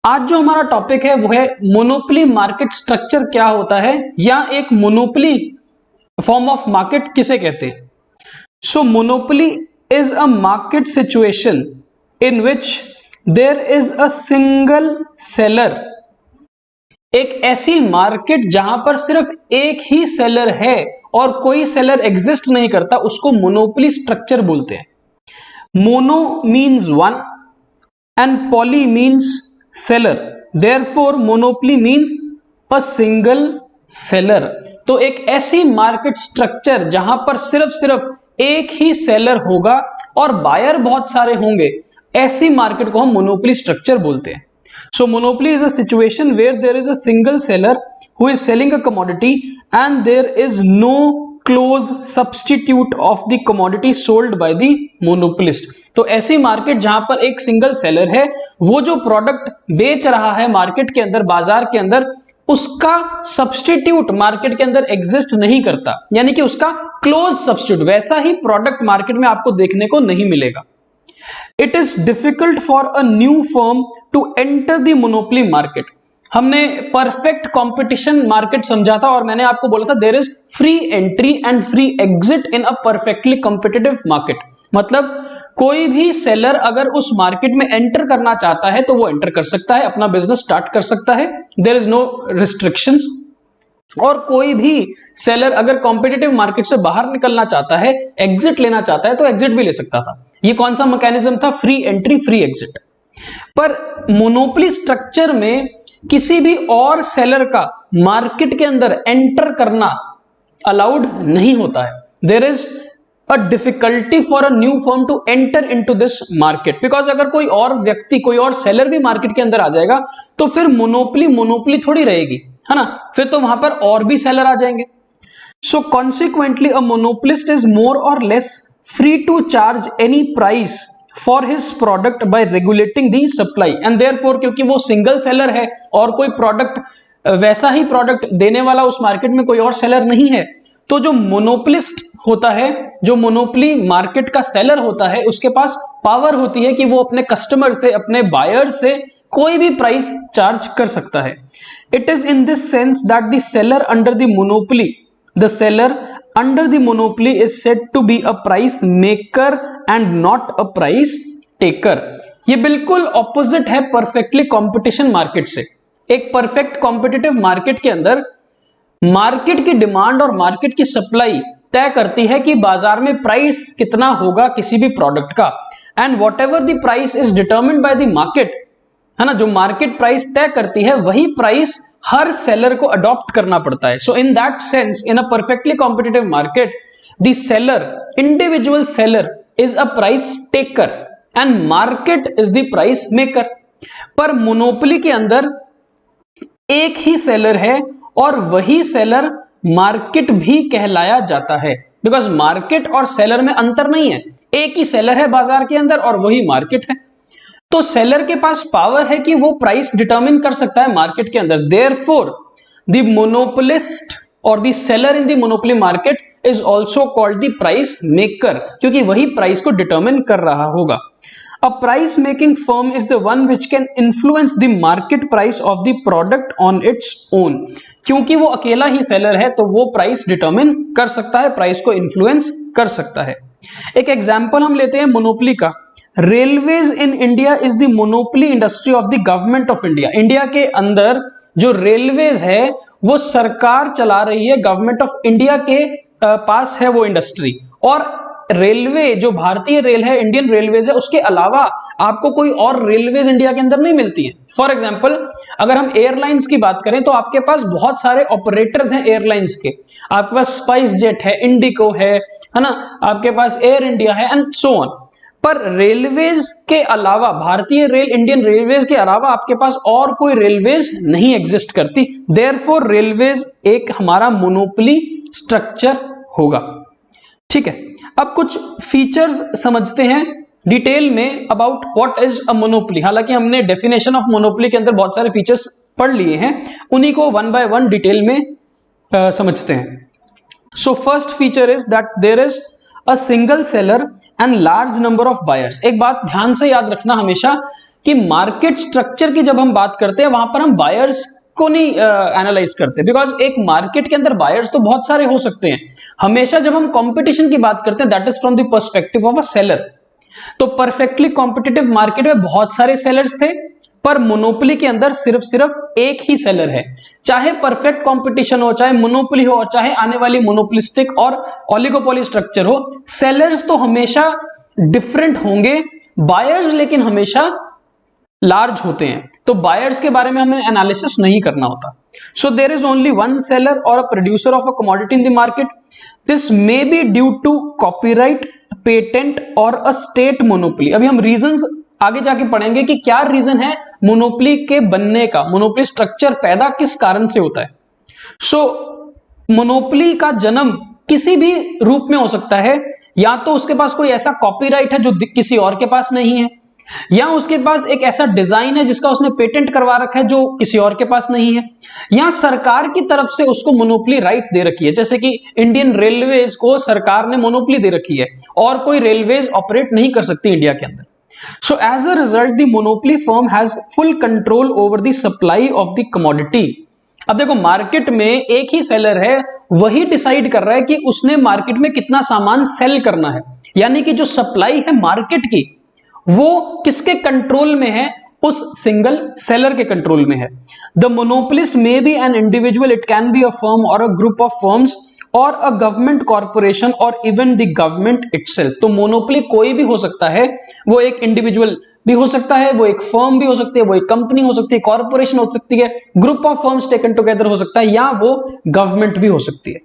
आज जो हमारा टॉपिक है वो है मोनोपोली मार्केट स्ट्रक्चर क्या होता है या एक मोनोपोली फॉर्म ऑफ मार्केट किसे कहते हैं। So monopoly is a market situation in which there is a single seller. एक ऐसी मार्केट जहां पर सिर्फ एक ही सेलर है और कोई सेलर एग्जिस्ट नहीं करता, उसको मोनोपोली स्ट्रक्चर बोलते हैं। Mono means one and poly means seller, therefore monopoly means a single seller। तो एक ऐसी मार्केट स्ट्रक्चर जहां पर सिर्फ एक ही सेलर होगा और बायर बहुत सारे होंगे, ऐसी मार्केट को हम मोनोपोली स्ट्रक्चर बोलते हैं। So monopoly is a situation where there is a single seller who is selling a commodity and there is no close substitute of the commodity sold by the monopolist. तो ऐसी market जहां पर एक single seller है, वो जो product बेच रहा है मार्केट के अंदर, बाजार के अंदर, उसका सब्स्टिट्यूट मार्केट के अंदर एग्जिस्ट नहीं करता, यानी कि उसका क्लोज सब्स्टिट्यूट, वैसा ही प्रोडक्ट मार्केट में आपको देखने को नहीं मिलेगा। It is difficult for a new firm to enter the monopoly market. हमने परफेक्ट कंपटीशन मार्केट समझा था और मैंने आपको बोला था there is free entry and free exit in a perfectly competitive market. मतलब कोई भी सेलर अगर उस मार्केट में एंटर करना चाहता है तो वो एंटर कर सकता है, अपना बिजनेस स्टार्ट कर सकता है, देयर इज नो रिस्ट्रिक्शंस। और कोई भी सेलर अगर कॉम्पिटिटिव मार्केट से बाहर निकलना चाहता है, एग्जिट लेना चाहता है, तो एग्जिट भी ले सकता था। ये कौन सा मैकेनिज्म था? Free entry free exit. पर मोनोपोली स्ट्रक्चर में किसी भी और सेलर का मार्केट के अंदर एंटर करना अलाउड नहीं होता है। There is a difficulty for a new firm to enter into this market, because अगर कोई और व्यक्ति, कोई और सेलर भी मार्केट के अंदर आ जाएगा तो फिर मोनोपोली थोड़ी रहेगी, है ना, फिर तो वहां पर और भी सेलर आ जाएंगे। So consequently a monopolist is more और less free to charge any price for his product by regulating the supply and therefore, क्योंकि वो सिंगल सेलर है और कोई प्रोडक्ट, वैसा ही प्रोडक्ट देने वाला उस मार्केट में कोई और सेलर नहीं है, तो जो मोनोपोलिस्ट होता है, जो मोनोपोली मार्केट का सेलर होता है, उसके पास पावर होती है कि वो अपने कस्टमर से, अपने बायर से कोई भी प्राइस चार्ज कर सकता है। It is in this sense that the seller under the monopoly, the seller under the monopoly is said to be a price maker and not a price taker। ये बिल्कुल opposite है perfectly competition market से। एक perfect competitive market के अंदर market की demand और market की सप्लाई तय करती है कि बाजार में प्राइस कितना होगा किसी भी प्रोडक्ट का, and whatever the price is determined by the market, है ना, जो मार्केट प्राइस तय करती है वही प्राइस हर सेलर को अडॉप्ट करना पड़ता है। So in that sense, in a perfectly competitive market, the seller, individual seller is a price taker and market is the price maker. पर मोनोपोली के अंदर एक ही सेलर है और वही सेलर मार्केट भी कहलाया जाता है, बिकॉज मार्केट और सेलर में अंतर नहीं है, एक ही सेलर है बाजार के अंदर और वही मार्केट है। तो सेलर के पास पावर है कि वो प्राइस डिटरमिन कर सकता है मार्केट के अंदर। देयरफॉर द मोनोपोलिस्ट और the seller in the monopoly market is also called the price maker, क्योंकि वही प्राइस को डिटरमिन कर रहा होगा। A price making firm is the one which can influence the market price of the product on its own. क्योंकि वो अकेला ही seller है तो वो प्राइस डिटरमिन कर सकता है, प्राइस को इन्फ्लुएंस कर सकता है। एक एग्जाम्पल हम लेते हैं मोनोपोली का। Railways in India is the monopoly industry of the government of India. India के अंदर जो रेलवेज है वो सरकार चला रही है, गवर्नमेंट ऑफ इंडिया के पास है वो इंडस्ट्री। और रेलवे, जो भारतीय रेल है, इंडियन रेलवेज है, उसके अलावा आपको कोई और रेलवेज इंडिया के अंदर नहीं मिलती है। फॉर एग्जांपल, अगर हम एयरलाइंस की बात करें तो आपके पास बहुत सारे ऑपरेटर्स हैं एयरलाइंस के। आपके पास स्पाइस जेट है, इंडिगो है ना, आपके पास एयर इंडिया है एंड सो ऑन। पर रेलवेज के अलावा, भारतीय रेल, इंडियन रेलवेज के अलावा आपके पास और कोई रेलवेज नहीं एग्जिस्ट करती। देयरफॉर रेलवेज एक हमारा मोनोपोली स्ट्रक्चर होगा। ठीक है, अब कुछ फीचर्स समझते हैं डिटेल में about what is a monopoly. हालांकि हमने डेफिनेशन ऑफ मोनोपोली के अंदर बहुत सारे फीचर्स पढ़ लिए हैं, उन्हीं को वन बाय वन डिटेल में समझते हैं। So first feature is that there is a single seller and large number of buyers. एक बात ध्यान से याद रखना हमेशा कि मार्केट स्ट्रक्चर की जब हम बात करते हैं वहां पर हम बायर्स को नहीं एनालाइज करते, बिकॉज एक मार्केट के अंदर बायर्स तो बहुत सारे हो सकते हैं। हमेशा जब हम कंपटीशन की बात करते हैं that is from the perspective of a seller. तो परफेक्टली कॉम्पिटिटिव मार्केट में बहुत सारे सेलर्स थे, पर मोनोपोली के अंदर सिर्फ एक ही सेलर है। चाहे परफेक्ट कंपटीशन हो, चाहे मोनोपोली हो, और चाहे आने वाली मोनोपोलिस्टिक और ओलिगोपोली स्ट्रक्चर हो, सेलर्स तो हमेशा डिफरेंट होंगे, बायर्स लेकिन हमेशा लार्ज होते हैं। तो बायर्स के बारे में हमें एनालिसिस नहीं करना होता। So there is only one seller और a producer of a commodity in the market. This may be due to copyright, patent और अ स्टेट मोनोपोली। अभी हम रीजंस आगे जाके पढ़ेंगे कि क्या रीजन है मोनोपोली के बनने का, मोनोपोली स्ट्रक्चर पैदा किस कारण से होता है। सो मोनोपोली का जन्म किसी भी रूप में हो सकता है, या तो उसके पास कोई ऐसा कॉपीराइट है जो किसी और के पास नहीं है, या उसके पास एक ऐसा डिजाइन है जिसका उसने पेटेंट करवा रखा है जो किसी और के पास नहीं है, या सरकार की तरफ से उसको मोनोपोली राइट दे रखी है। जैसे कि इंडियन रेलवेज को सरकार ने मोनोपोली दे रखी है और कोई रेलवेज ऑपरेट नहीं कर सकती इंडिया के अंदर। So as a result, the monopoly firm has full control over the supply of the commodity. अब देखो मार्केट में एक ही सेलर है, वही डिसाइड कर रहा है कि उसने मार्केट में कितना सामान सेल करना है, यानी कि जो सप्लाई है मार्केट की वो किसके कंट्रोल में है, उस सिंगल सेलर के कंट्रोल में है। The monopolist may be an individual, it can be a firm और अ ग्रुप ऑफ फर्म्स और अ गवर्नमेंट कॉर्पोरेशन और इवन द गवर्नमेंट इटसेल्फ। तो मोनोपोली कोई भी हो सकता है, वो एक इंडिविजुअल भी हो सकता है, वो एक फर्म भी हो सकती है, वो एक कंपनी हो सकती है, कॉर्पोरेशन हो सकती है, group of firms taken together हो सकता है, या वो गवर्नमेंट भी हो सकती है।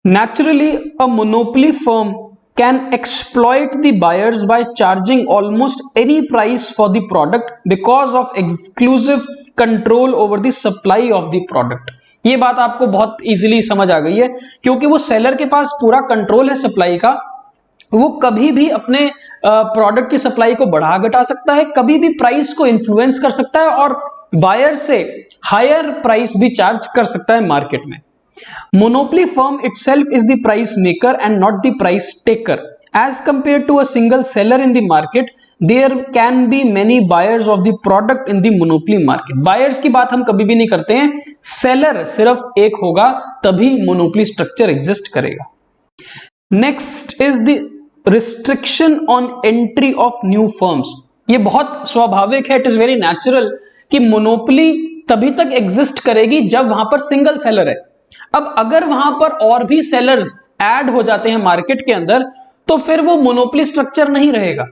Naturally, a monopoly firm can exploit the buyers by charging almost any price for the product because of exclusive control over the supply of the product. ये बात आपको बहुत इजीली समझ आ गई है, क्योंकि वो सेलर के पास पूरा कंट्रोल है सप्लाई का। वो कभी भी अपने प्रोडक्ट की सप्लाई को बढ़ा घटा सकता है, कभी भी प्राइस को इन्फ्लुएंस कर सकता है और बायर से हायर प्राइस भी चार्ज कर सकता है मार्केट में। Monopoly firm itself is the price maker and not the price taker. As compared to a single seller in the market, there can be many buyers of the product in the monopoly market. Buyers की बात हम कभी भी नहीं करते हैं, seller सिर्फ एक होगा तभी मोनोपोली स्ट्रक्चर एग्जिस्ट करेगा। Next is the restriction on entry of new firms. ये बहुत स्वाभाविक है, इट इज वेरी नेचुरल कि मोनोपोली तभी तक एग्जिस्ट करेगी जब वहां पर सिंगल सेलर है। अब अगर वहां पर और भी सेलर्स ऐड हो जाते हैं मार्केट के अंदर तो फिर वो मोनोपोली स्ट्रक्चर नहीं रहेगा।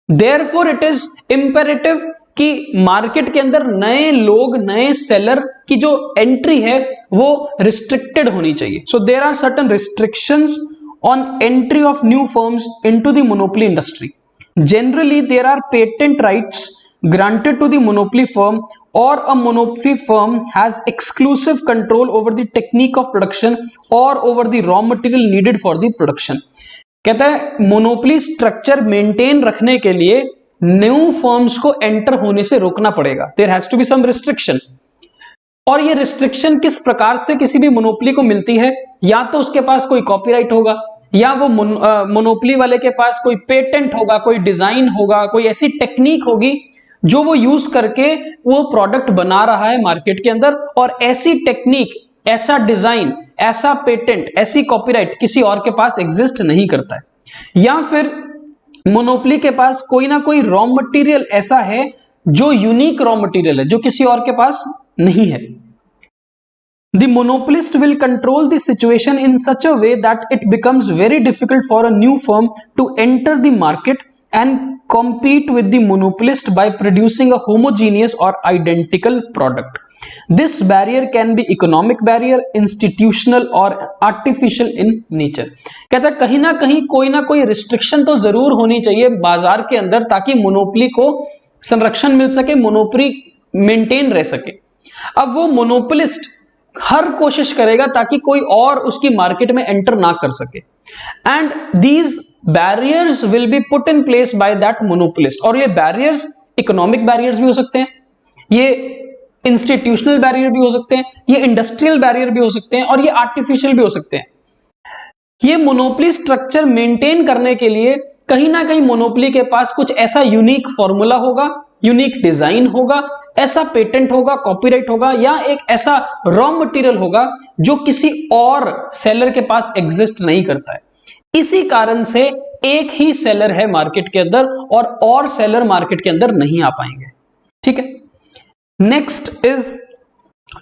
देयरफॉर इट इज इंपेरेटिव कि मार्केट के अंदर नए लोग, नए सेलर की जो एंट्री है वो रिस्ट्रिक्टेड होनी चाहिए। So there are certain restrictions on entry of new firms into the monopoly industry. Generally there are patent rights granted to the monopoly firm, or a monopoly firm has exclusive control over the technique of production or over the raw material needed for the production. कहता है monopoly structure maintain रखने के लिए new firms को enter होने से रोकना पड़ेगा। There has to be some restriction. और ये रिस्ट्रिक्शन किस प्रकार से किसी भी मोनोपोली को मिलती है, या तो उसके पास कोई कॉपीराइट होगा, या वो मोनोपोली वाले के पास कोई पेटेंट होगा, कोई डिजाइन होगा, कोई ऐसी टेक्निक होगी जो वो यूज करके वो प्रोडक्ट बना रहा है मार्केट के अंदर, और ऐसी टेक्निक, ऐसा डिजाइन, ऐसा पेटेंट, ऐसी कॉपीराइट किसी और के पास एग्जिस्ट नहीं करता है। या फिर मोनोपोली के पास कोई ना कोई रॉ मटेरियल ऐसा है जो यूनिक रॉ मटेरियल है जो किसी और के पास नहीं है। The monopolist will control the situation in such a way that it becomes very difficult for a new firm to enter the market and compete with the monopolist by producing a homogeneous or identical product. This barrier can be economic barrier, institutional or artificial in nature. कहता है कहीं ना कहीं कोई ना कोई restriction तो जरूर होनी चाहिए बाजार के अंदर ताकि मोनोपोली को संरक्षण मिल सके, मोनोपोली मेंटेन रह सके। अब वो मोनोपोलिस्ट हर कोशिश करेगा ताकि कोई और उसकी मार्केट में एंटर ना कर सके, and these barriers will be put in place by that monopolist. और ये बैरियर्स इकोनॉमिक बैरियर्स भी हो सकते हैं, ये इंस्टीट्यूशनल बैरियर भी हो सकते हैं, ये इंडस्ट्रियल बैरियर भी हो सकते हैं, और ये आर्टिफिशियल भी हो सकते हैं। ये मोनोपोली स्ट्रक्चर मेंटेन करने के लिए कहीं ना कहीं मोनोपोली के पास कुछ ऐसा यूनिक फॉर्मूला होगा, यूनिक डिजाइन होगा, ऐसा पेटेंट होगा, कॉपीराइट होगा, या एक ऐसा रॉ मटेरियल होगा जो किसी और सेलर के पास एग्जिस्ट नहीं करता है। इसी कारण से एक ही सेलर है मार्केट के अंदर और सेलर मार्केट के अंदर नहीं आ पाएंगे। ठीक है, next is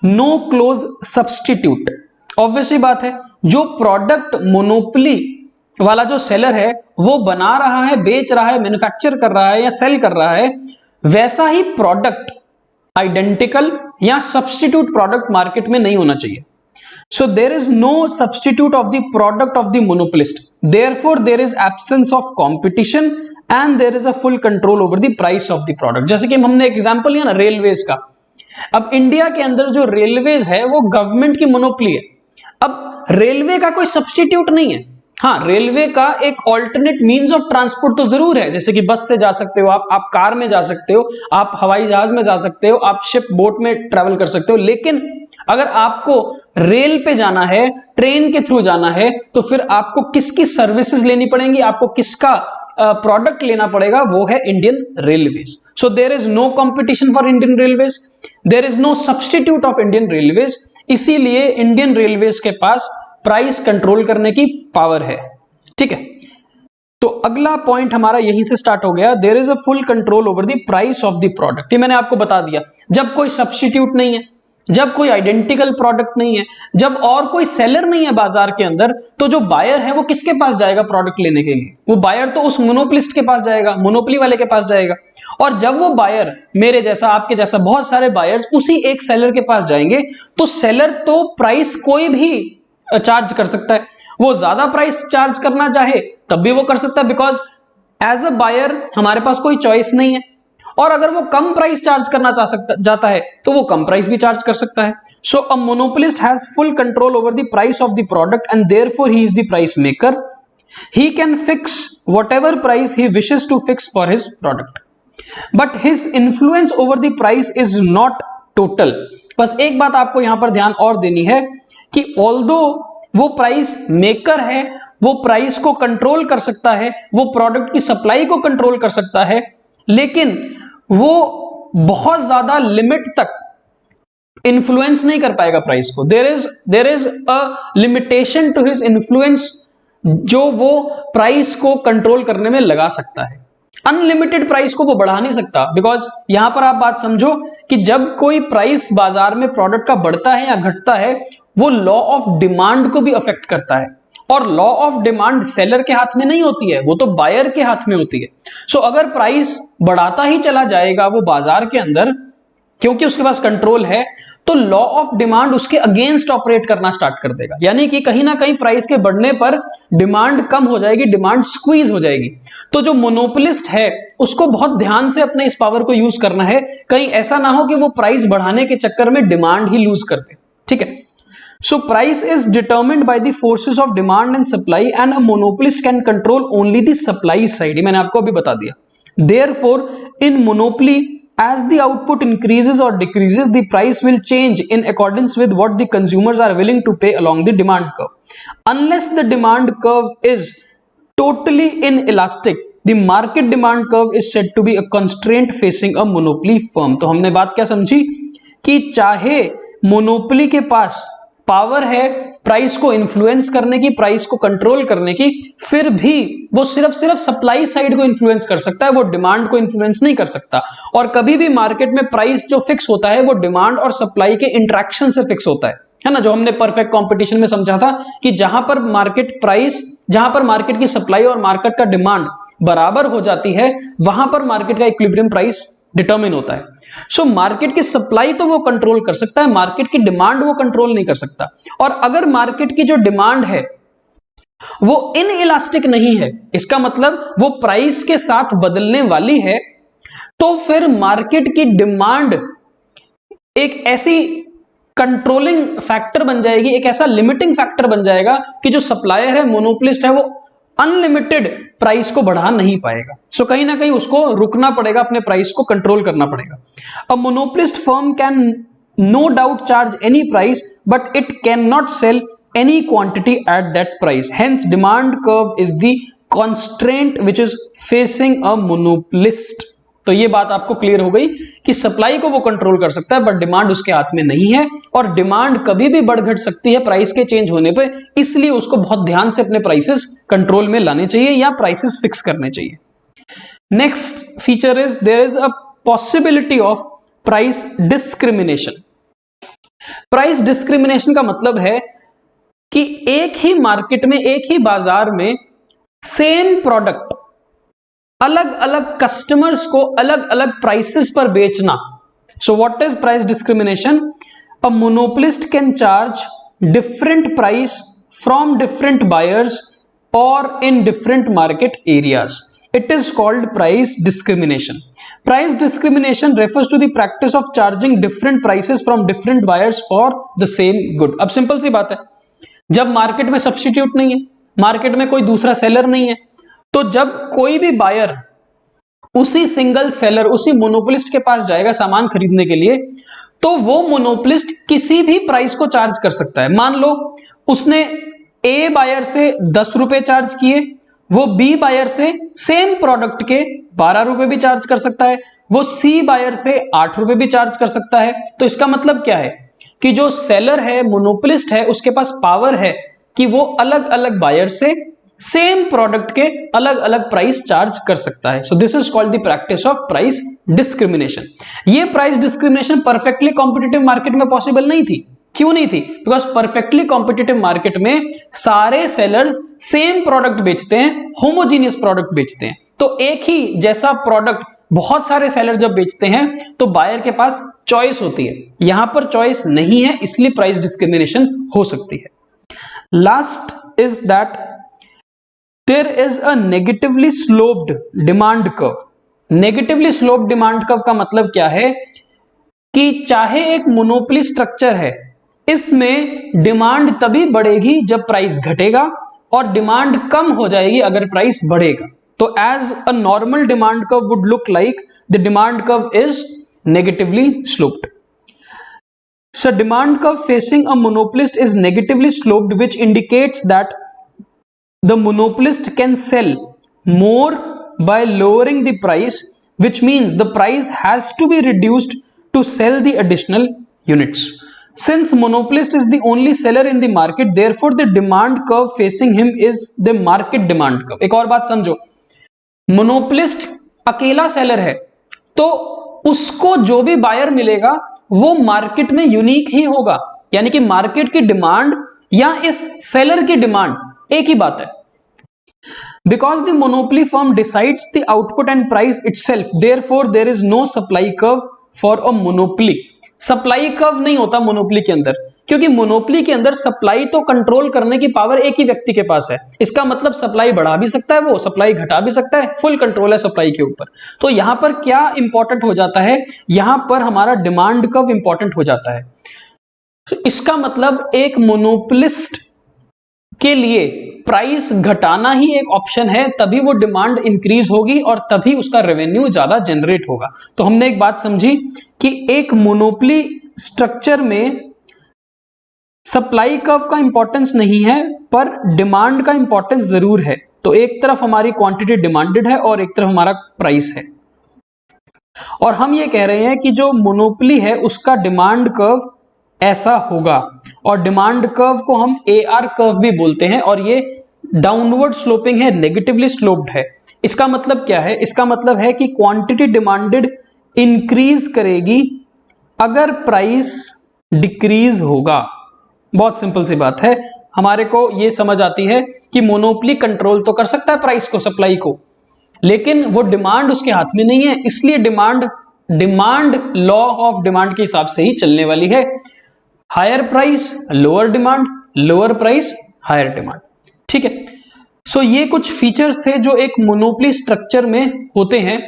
no close substitute. Obviously बात है, जो प्रोडक्ट मोनोपोली वाला जो सेलर है वो बना रहा है, बेच रहा है, मैन्युफैक्चर कर रहा है या सेल कर रहा है, वैसा ही प्रोडक्ट आइडेंटिकल या सब्सटीट्यूट प्रोडक्ट मार्केट में नहीं होना चाहिए। So there is no substitute of the product of the monopolist, therefore there is absence of competition and there is a full control over the price of the product. जैसे कि हमने example लिया ना railways का। अब India के अंदर जो रेलवेज है वो गवर्नमेंट की मोनोपोली है। अब रेलवे का कोई सब्सटीट्यूट नहीं है। हाँ, रेलवे का एक ऑल्टरनेट मींस ऑफ ट्रांसपोर्ट तो जरूर है, जैसे कि बस से जा सकते हो आप कार में जा सकते हो, आप हवाई जहाज में जा सकते हो, आप शिप बोट में ट्रेवल कर सकते हो। लेकिन अगर आपको रेल पे जाना है, ट्रेन के थ्रू जाना है, तो फिर आपको किसकी सर्विसेज लेनी पड़ेंगी, आपको किसका प्रोडक्ट लेना पड़ेगा, वो है Indian Railways. So there is no competition for Indian Railways, there is no substitute of Indian Railways. इसीलिए इंडियन रेलवेज के पास प्राइस कंट्रोल करने की पावर है। ठीक है, तो अगला पॉइंट हमारा यहीं से स्टार्ट हो गया, there is a full control over the price of the product. ये मैंने आपको बता दिया, जब कोई सब्सटीट्यूट नहीं है, जब कोई आइडेंटिकल प्रोडक्ट नहीं है, जब और कोई सेलर नहीं है बाजार के अंदर, तो जो बायर है वो किसके पास जाएगा प्रोडक्ट लेने के लिए? वो बायर तो उस मोनोपोलिस्ट के पास जाएगा, मोनोपोली वाले के पास जाएगा। और जब वो बायर, मेरे जैसा, आपके जैसा बहुत सारे बायर्स उसी एक सेलर के पास जाएंगे, तो सेलर तो प्राइस कोई भी चार्ज कर सकता है। वो ज्यादा प्राइस चार्ज करना चाहे तब भी वो कर सकता है, बिकॉज एज अ बायर हमारे पास कोई चॉइस नहीं है। और अगर वो कम प्राइस चार्ज करना चाहता है तो वो कम प्राइस भी चार्ज कर सकता है। So a monopolist has full control over the price of the product and therefore he is the price maker. He can fix whatever price he wishes to fix for his product, but his influence over the price is not total. बस एक बात आपको यहां पर ध्यान और देनी है कि ऑल्दो वो प्राइस मेकर है, वो प्राइस को कंट्रोल कर सकता है, वो प्रोडक्ट की सप्लाई को कंट्रोल कर सकता है, लेकिन वो बहुत ज्यादा लिमिट तक इन्फ्लुएंस नहीं कर पाएगा प्राइस को। There is a limitation to his influence जो वो प्राइस को कंट्रोल करने में लगा सकता है। अनलिमिटेड प्राइस को वो बढ़ा नहीं सकता, बिकॉज यहां पर आप बात समझो कि जब कोई प्राइस बाजार में प्रोडक्ट का बढ़ता है या घटता है, वो लॉ ऑफ डिमांड को भी अफेक्ट करता है। और लॉ ऑफ डिमांड सेलर के हाथ में नहीं होती है, वो तो बायर के हाथ में होती है। सो अगर प्राइस बढ़ाता ही चला जाएगा वो बाजार के अंदर, क्योंकि उसके पास कंट्रोल है, तो लॉ ऑफ डिमांड उसके अगेंस्ट ऑपरेट करना स्टार्ट कर देगा। यानी कि कहीं ना कहीं प्राइस के बढ़ने पर डिमांड कम हो जाएगी, डिमांड स्क्वीज हो जाएगी। तो जो मोनोपोलिस्ट है उसको बहुत ध्यान से अपने इस पावर को यूज करना है, कहीं ऐसा ना हो कि वो प्राइस बढ़ाने के चक्कर में डिमांड ही लूज कर दे। ठीक है, so price is determined by the forces of demand and supply and a monopolist can control only the supply side। ये मैंने आपको अभी बता दिया। therefore in monopoly as the output increases or decreases the price will change in accordance with what the consumers are willing to pay along the demand curve unless the demand curve is totally inelastic the market demand curve is said to be a constraint facing a monopoly firm। तो हमने बात क्या समझी कि चाहे monopoly के पास power है price को इन्फ्लुएंस करने की, प्राइस को कंट्रोल करने की, फिर भी वो सिर्फ सप्लाई साइड को इन्फ्लुएंस कर सकता है, वो डिमांड को इन्फ्लुएंस नहीं कर सकता। और कभी भी मार्केट में प्राइस जो फिक्स होता है वो डिमांड और सप्लाई के इंटरेक्शन से फिक्स होता है ना, जो हमने परफेक्ट कंपटीशन में समझा था कि जहां पर मार्केट की सप्लाई और मार्केट का डिमांड बराबर हो जाती है, वहां पर मार्केट का इक्विलिब्रियम प्राइस डिटरमिन होता है। सो मार्केट की सप्लाई तो वो कंट्रोल कर सकता है, मार्केट की डिमांड वो कंट्रोल नहीं कर सकता। और अगर मार्केट की जो डिमांड है वो इनइलास्टिक नहीं है, इसका मतलब वो प्राइस के साथ बदलने वाली है, तो फिर मार्केट की डिमांड एक ऐसी कंट्रोलिंग फैक्टर बन जाएगी, एक ऐसा लिमिटिंग फैक्टर बन जाएगा कि जो सप्लायर है, मोनोपोलिस्ट है, वो अनलिमिटेड प्राइस को बढ़ा नहीं पाएगा। सो कहीं ना कहीं उसको रुकना पड़ेगा, अपने प्राइस को कंट्रोल करना पड़ेगा। A monopolist firm can no doubt charge any price but it can not sell any quantity at that price, hence demand curve is the constraint which is facing a monopolist। तो ये बात आपको clear हो गई कि supply को वो control कर सकता है बट डिमांड उसके हाथ में नहीं है, और डिमांड कभी भी बढ़ घट सकती है प्राइस के चेंज होने पे, इसलिए उसको बहुत ध्यान से अपने प्राइसेस कंट्रोल में लाने चाहिए या प्राइसेस फिक्स करने चाहिए। Next feature is there is a possibility of price discrimination. Price discrimination का मतलब है कि एक ही मार्केट में, एक ही बाजार में सेम प्रोडक्ट अलग अलग कस्टमर्स को अलग अलग प्राइसेस पर बेचना। So what is price discrimination? A monopolist can charge different price from different buyers और in different market areas. It is called price discrimination. Price discrimination refers to the practice of charging different prices from different buyers for the same good. अब simple सी बात है, जब market में substitute नहीं है, market में कोई दूसरा सेलर नहीं है, तो जब कोई भी बायर उसी सिंगल सेलर, उसी मोनोपोलिस्ट के पास जाएगा सामान खरीदने के लिए, तो वो मोनोपोलिस्ट किसी भी प्राइस को चार्ज कर सकता है। मान लो उसने ए बायर से 10 रुपए चार्ज किए, वो बी बायर से सेम प्रोडक्ट के 12 रुपए भी चार्ज कर सकता है, वो सी बायर से 8 रुपए भी चार्ज कर सकता है। तो इसका मतलब क्या है कि जो सेलर है, मोनोपोलिस्ट है, उसके पास पावर है कि वो अलग अलग बायर से सेम प्रोडक्ट के अलग अलग प्राइस चार्ज कर सकता है। So this is called the practice of price discrimination. ये price discrimination perfectly competitive market में पॉसिबल नहीं थी। क्यों नहीं थी? बिकॉज परफेक्टली कॉम्पिटिटिव मार्केट में सारे सेलर्स सेम प्रोडक्ट बेचते हैं, होमोजीनियस प्रोडक्ट बेचते हैं। तो एक ही जैसा प्रोडक्ट बहुत सारे सेलर जब बेचते हैं तो बायर के पास चॉइस होती है। यहां पर चॉइस नहीं है, इसलिए प्राइस डिस्क्रिमिनेशन हो सकती है। Last is that there is a negatively sloped demand curve. Negatively sloped demand curve का मतलब क्या है कि चाहे एक मोनोपोली स्ट्रक्चर है, इसमें डिमांड तभी बढ़ेगी जब प्राइस घटेगा और डिमांड कम हो जाएगी अगर प्राइस बढ़ेगा। तो as a normal demand curve would look like the demand curve is negatively sloped. So demand curve facing a monopolist is negatively sloped, which indicates that the monopolist can sell more by lowering the price, which means the price has to be reduced to sell the additional units. Since monopolist is the only seller in the market, therefore the demand curve facing him is the market demand curve. एक और बात समझो, monopolist अकेला seller है तो उसको जो भी बायर मिलेगा वो मार्केट में यूनिक ही होगा, यानी कि मार्केट की डिमांड या इस सेलर की डिमांड एक ही बात है। Because the monopoly firm decides the output and price itself, therefore there is no supply curve for a monopoly. Supply curve नहीं होता मोनोपोली के अंदर, क्योंकि मोनोपोली के अंदर सप्लाई तो कंट्रोल करने की पावर एक ही व्यक्ति के पास है। इसका मतलब सप्लाई बढ़ा भी सकता है, वो सप्लाई घटा भी सकता है, फुल कंट्रोल है सप्लाई के ऊपर। तो यहां पर क्या इंपॉर्टेंट हो जाता है, यहां पर हमारा डिमांड कर्व इंपॉर्टेंट हो जाता है। इसका मतलब एक मोनोपोलिस्ट के लिए प्राइस घटाना ही एक ऑप्शन है, तभी वो डिमांड इंक्रीज होगी और तभी उसका रेवेन्यू ज्यादा जनरेट होगा। तो हमने एक बात समझी कि एक मोनोपोली स्ट्रक्चर में सप्लाई कर्व का इंपॉर्टेंस नहीं है पर डिमांड का इंपॉर्टेंस जरूर है। तो एक तरफ हमारी क्वांटिटी डिमांडेड है और एक तरफ हमारा प्राइस है, और हम ये कह रहे हैं कि जो मोनोपोली है उसका डिमांड कर्व ऐसा होगा, और डिमांड कर्व को हम AR कर्व भी बोलते हैं, और ये डाउनवर्ड स्लोपिंग है, नेगेटिवली स्लोप्ड है। इसका मतलब क्या है? इसका मतलब है कि क्वांटिटी डिमांडेड इंक्रीज करेगी अगर प्राइस डिक्रीज होगा। बहुत सिंपल सी बात है, हमारे को ये समझ आती है कि मोनोपोली कंट्रोल तो कर सकता है प्राइस को, सप्लाई को, लेकिन वो डिमांड उसके हाथ में नहीं है, इसलिए डिमांड लॉ ऑफ डिमांड के हिसाब से ही चलने वाली है। Higher price lower demand, lower price higher demand. ठीक है, सो ये कुछ फीचर्स थे जो एक मोनोपोली स्ट्रक्चर में होते हैं।